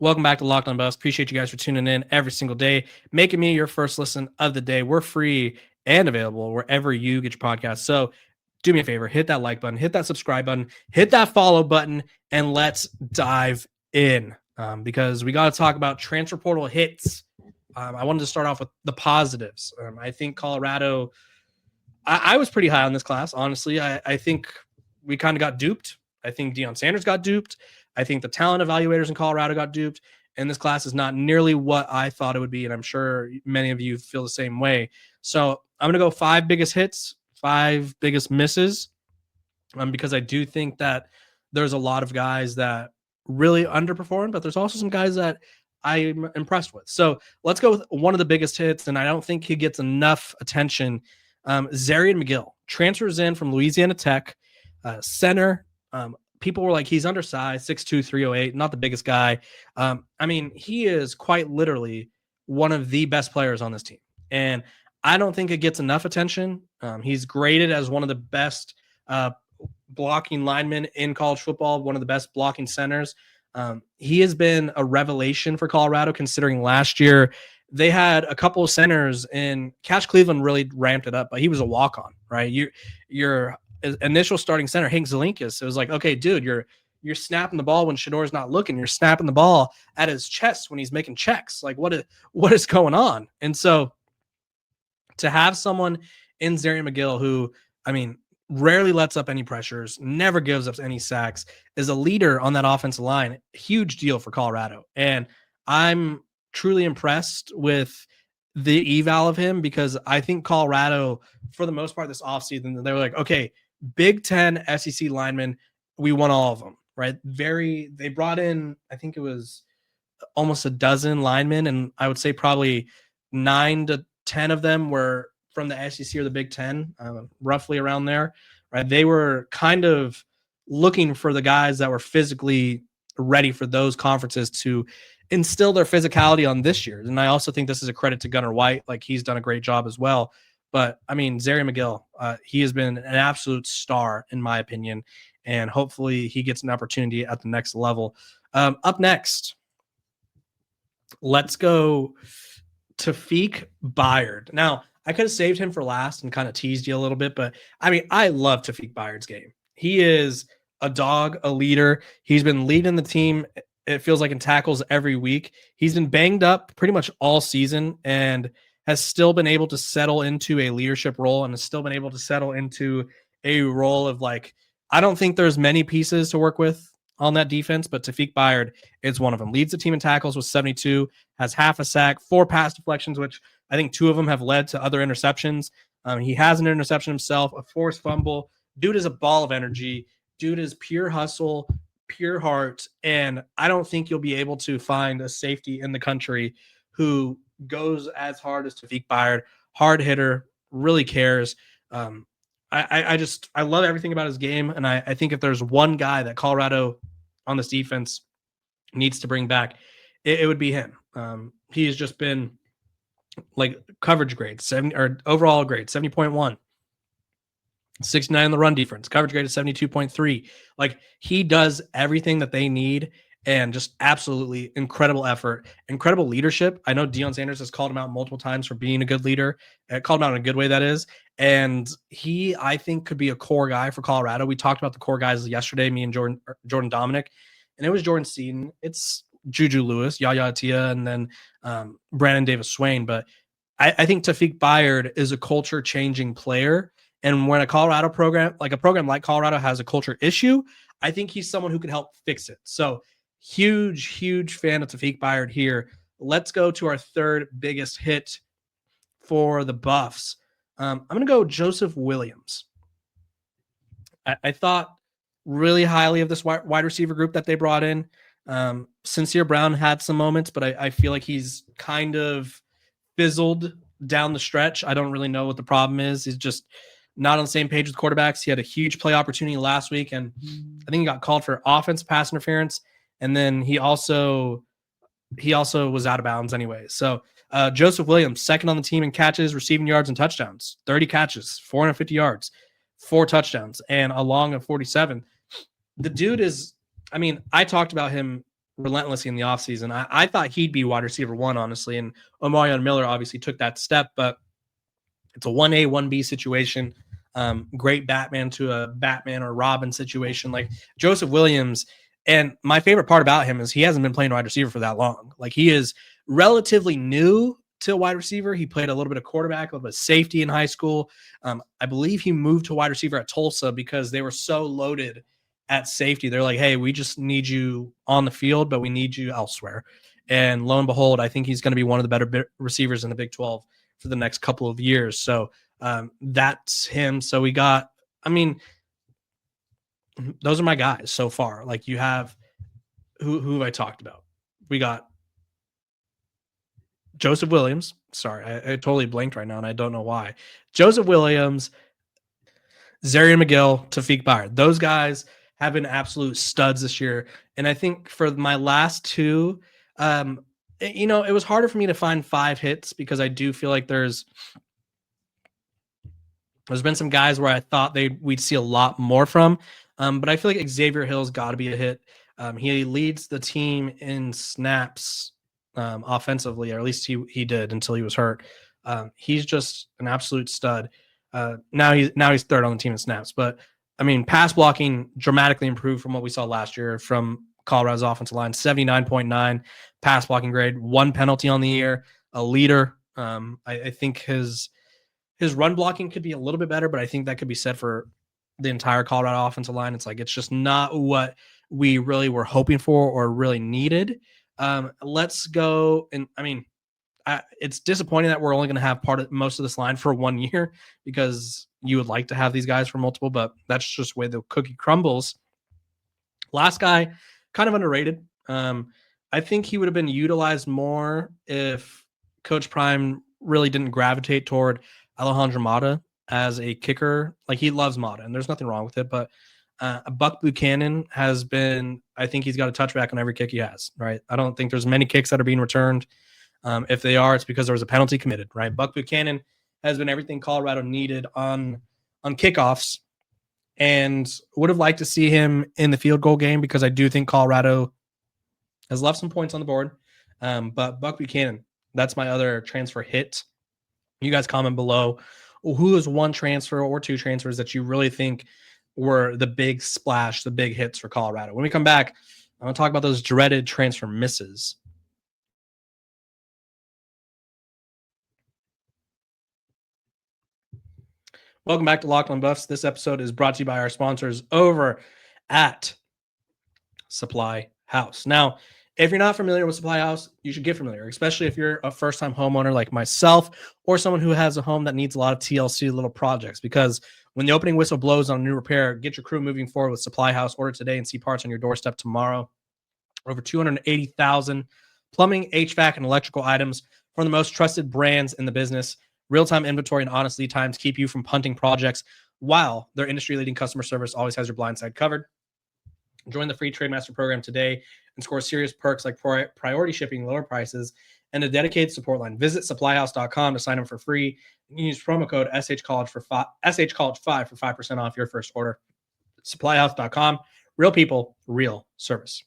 Welcome back to Locked On Buffs. Appreciate you guys for tuning in every single day, making me your first listen of the day. We're free and available wherever you get your podcasts. So do me a favor, hit that like button, hit that subscribe button, hit that follow button, and let's dive in because we got to talk about transfer portal hits. I wanted to start off with the positives. I think Colorado, I was pretty high on this class, honestly. I think we kind of got duped. I think Deion Sanders got duped. I think the talent evaluators in Colorado got duped. And this class is not nearly what I thought it would be. And I'm sure many of you feel the same way. So I'm going to go 5 biggest hits, 5 biggest misses, because I do think that there's a lot of guys that really underperformed, but there's also some guys that I'm impressed with. So let's go with one of the biggest hits, and I don't think he gets enough attention. Zarian McGill transfers in from Louisiana Tech, center. People were like, he's undersized, 6'2", 308, not the biggest guy. I mean, he is quite literally one of the best players on this team. And I don't think it gets enough attention. He's graded as one of the best blocking linemen in college football, one of the best blocking centers. He has been a revelation for Colorado, considering last year they had a couple of centers, and Cash Cleveland really ramped it up, but he was a walk-on, right? Your initial starting center, Hank Zelinkas, it was like, okay, dude, you're snapping the ball when Shador's not looking. You're snapping the ball at his chest when he's making checks. Like, what is going on? And so to have someone in Zarian McGill who, I mean, rarely lets up any pressures, never gives up any sacks, is a leader on that offensive line, huge deal for Colorado. And I'm truly impressed with the eval of him, because I think Colorado, for the most part this offseason, they were like, okay, Big Ten SEC linemen, we want all of them, right? They brought in, I think it was almost a dozen linemen, and I would say probably 9 to 10 of them were from the SEC or the Big Ten, roughly around there, right? They were kind of looking for the guys that were physically ready for those conferences to instill their physicality on this year. And I also think this is a credit to Gunnar White. Like, he's done a great job as well. But I mean, Zarian McGill, he has been an absolute star in my opinion, and hopefully he gets an opportunity at the next level. Up next, let's go Tawfik Byard. Now, I could have saved him for last and kind of teased you a little bit, but I mean, I love Tawfik Byard's game. He is a dog, a leader. He's been leading the team, it feels like, in tackles every week. He's been banged up pretty much all season and has still been able to settle into a leadership role, and has still been able to settle into a role of, like, I don't think there's many pieces to work with on that defense, but Tawfik Byard is one of them. Leads the team in tackles with 72, has half a sack, 4 pass deflections, which I think 2 of them have led to other interceptions. He has an interception himself, a forced fumble. Dude is a ball of energy. Dude is pure hustle, pure heart, and I don't think you'll be able to find a safety in the country who goes as hard as Tawfik Byard. Hard hitter, really cares. I love everything about his game, and I think if there's one guy that Colorado on this defense needs to bring back, it would be him. He has just been, like, coverage grade 70, or overall grade 70.1, 69 in the run defense, coverage grade is 72.3. Like, he does everything that they need, and just absolutely incredible effort, incredible leadership. I know Deion Sanders has called him out multiple times for being a good leader, called him out in a good way, that is. And he, I think, could be a core guy for Colorado. We talked about the core guys yesterday, me and Jordan Dominic, and it was Jordan Seaton. It's Juju Lewis, Yaya Atia, and then Brandon Davis Swain. But I think Tawfik Byard is a culture-changing player. And when a program like Colorado has a culture issue, I think he's someone who can help fix it. So huge fan of Tawfik Byard here. Let's go to our third biggest hit for the Buffs. I'm going to go Joseph Williams. I thought really highly of this wide receiver group that they brought in. Sincere Brown had some moments, but I feel like he's kind of fizzled down the stretch. I don't really know what the problem is. He's just not on the same page with quarterbacks. He had a huge play opportunity last week, and I think he got called for offense pass interference, and then he also was out of bounds anyway. So Joseph Williams, second on the team in catches, receiving yards, and touchdowns. 30 catches, 450 yards, 4 touchdowns, and a long of 47. The dude is, I mean, I talked about him relentlessly in the offseason. I thought he'd be wide receiver 1, honestly, and Omarion Miller obviously took that step, but it's a 1A, 1B situation. Great Batman to a Batman or Robin situation. Like Joseph Williams. And my favorite part about him is he hasn't been playing wide receiver for that long. Like he is relatively new to wide receiver. He played a little bit of quarterback, a little bit of safety in high school. I believe he moved to wide receiver at Tulsa because they were so loaded at safety. They're like, hey, we just need you on the field, but we need you elsewhere. And lo and behold, I think he's going to be one of the better receivers in the Big 12 for the next couple of years. So that's him. So we got, I mean, those are my guys so far. Like you have, who have I talked about? We got Joseph Williams. Sorry, I totally blanked right now, and I don't know why. Joseph Williams, Zarian McGill, Tawfik Byard. Those guys have been absolute studs this year. And I think for my last two, it was harder for me to find 5 hits because I do feel like there's been some guys where I thought we'd see a lot more from. But I feel like Xavier Hill's got to be a hit. He leads the team in snaps offensively, or at least he did until he was hurt. He's just an absolute stud. Now he's third on the team in snaps, but I mean, pass blocking dramatically improved from what we saw last year from Colorado's offensive line. 79.9 pass blocking grade, 1 penalty on the year, a leader. I think his run blocking could be a little bit better, but I think that could be said for the entire Colorado offensive line. It's like it's just not what we really were hoping for or really needed. Let's go. And I mean, it's disappointing that we're only going to have most of this line for 1 year because you would like to have these guys for multiple, but that's just the way the cookie crumbles. Last guy, kind of underrated. I think he would have been utilized more if Coach Prime really didn't gravitate toward Alejandro Mata as a kicker. Like he loves Mata, and there's nothing wrong with it, but Buck Buchanan has been, I think he's got a touchback on every kick he has, right? I don't think there's many kicks that are being returned. If they are, it's because there was a penalty committed, right? Buck Buchanan has been everything Colorado needed on kickoffs, and would have liked to see him in the field goal game because I do think Colorado has left some points on the board. But Buck Buchanan, that's my other transfer hit. You guys comment below who is 1 transfer or 2 transfers that you really think were the big splash, the big hits for Colorado. When we come back, I'm going to talk about those dreaded transfer misses. Welcome back to Locked On Buffs. This episode is brought to you by our sponsors over at Supply House. Now, if you're not familiar with Supply House, you should get familiar, especially if you're a first-time homeowner like myself or someone who has a home that needs a lot of TLC little projects. Because when the opening whistle blows on a new repair, get your crew moving forward with Supply House. Order today and see parts on your doorstep tomorrow. Over 280,000 plumbing, HVAC, and electrical items from the most trusted brands in the business. Real-time inventory and honest lead times keep you from punting projects, while their industry-leading customer service always has your blind side covered. Join the free Trademaster program today and score serious perks like priority shipping, lower prices, and a dedicated support line. Visit supplyhouse.com to sign up for free. You can use promo code SHCollege for SHCollege5 for 5% off your first order. Supplyhouse.com. Real people, real service.